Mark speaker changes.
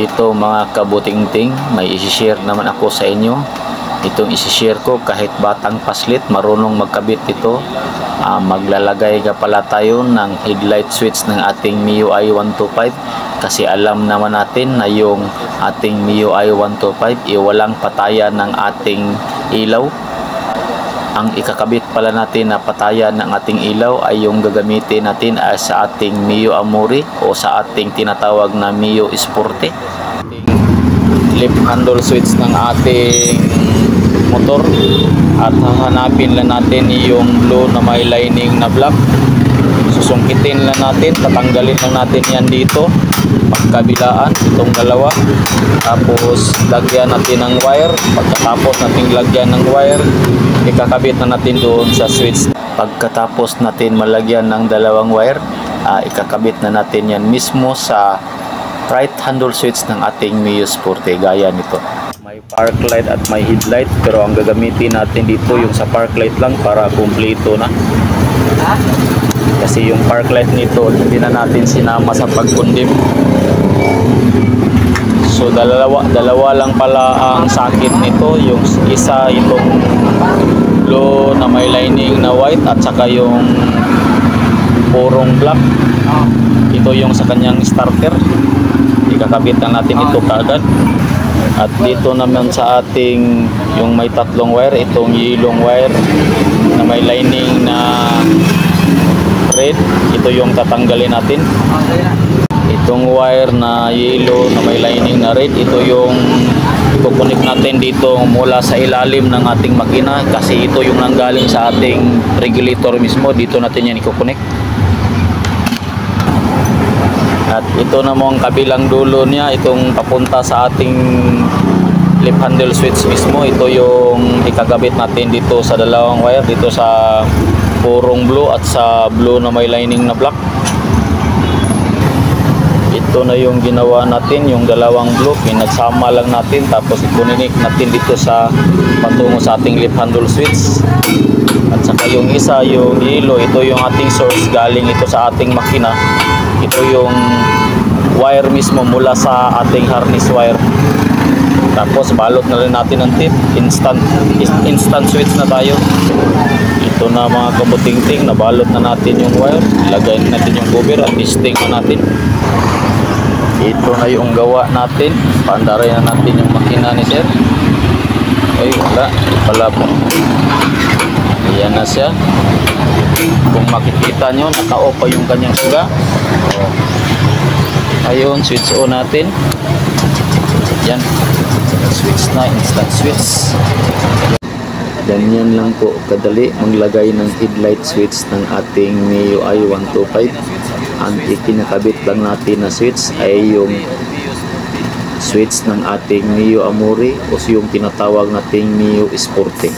Speaker 1: Ito mga kabuting-ting, may isi-share naman ako sa inyo. Itong isi-share ko kahit batang paslit, marunong magkabit ito. Maglalagay ka pala tayo ng headlight switch ng ating MIUI 125 kasi alam naman natin na yung ating MIUI 125 walang patayan ng ating ilaw. Ang ikakabit pala natin na patayan ng ating ilaw ay yung gagamitin natin ay sa ating Mio Amore o sa ating tinatawag na Mio Sporte. Lip handle switch ng ating motor at hahanapin lang natin yung blue na may lining na black. Susungkitin lang natin, tatanggalin lang natin yan dito pagkabilaan, itong dalawa, tapos lagyan natin ng wire. Pagkatapos natin lagyan ng wire, ikakabit na natin doon sa switch. Pagkatapos natin malagyan ng dalawang wire, ikakabit na natin yan mismo sa right handle switch ng ating Mio Sporte, gaya nito. May park light at may headlight, pero ang gagamitin natin dito yung sa park light lang para kumpleto na. Kasi yung park light nito hindi na natin sinama sa pagkundim. So dalawa lang pala ang sakit nito, yung isa itong blue na may lining na white at saka yung purong black. Ito yung sa kanyang starter. Ikakabit na natin ito kaagad. At dito naman sa ating yung may tatlong wire, itong yellow wire na may lining na red, ito yung tatanggalin natin. Itong wire na yellow na may lining na red, ito yung ikukunik natin dito mula sa ilalim ng ating makina kasi ito yung nanggaling sa ating regulator mismo. Dito natin yan ikukunik. At ito namang kabilang dulo niya, itong papunta sa ating lip handle switch mismo. Ito yung ikagabit natin dito sa dalawang wire, dito sa purong blue at sa blue na may lining na black. Ito na yung ginawa natin, yung dalawang blue, pinagsama lang natin, tapos ikuninik natin dito sa patungo sa ating lip handle switch. At saka yung isa, yung yellow, ito yung ating source, galing ito sa ating makina. Ito yung wire mismo mula sa ating harness wire. Tapos balot na rin natin ng tip, instant switch na tayo. Ito na mga kabuting-ting, nabalot na natin yung wire, ilagay natin yung cover at testing na natin. Ito na yung gawa natin, paandaray na natin yung makina ni sir. Ay wala, pala po. Ayan na siya. Kung makikita nyo, naka-off pa yung kanyang suga. Ayun, switch on natin. Yan, switch na, instant switch. Ganyan lang po kadali maglagay ng headlight switch ng ating MIUI 125. Ang ikinakabit lang natin na switch ay yung switch ng ating Mio Amore o yung tinatawag nating Mio Sporte.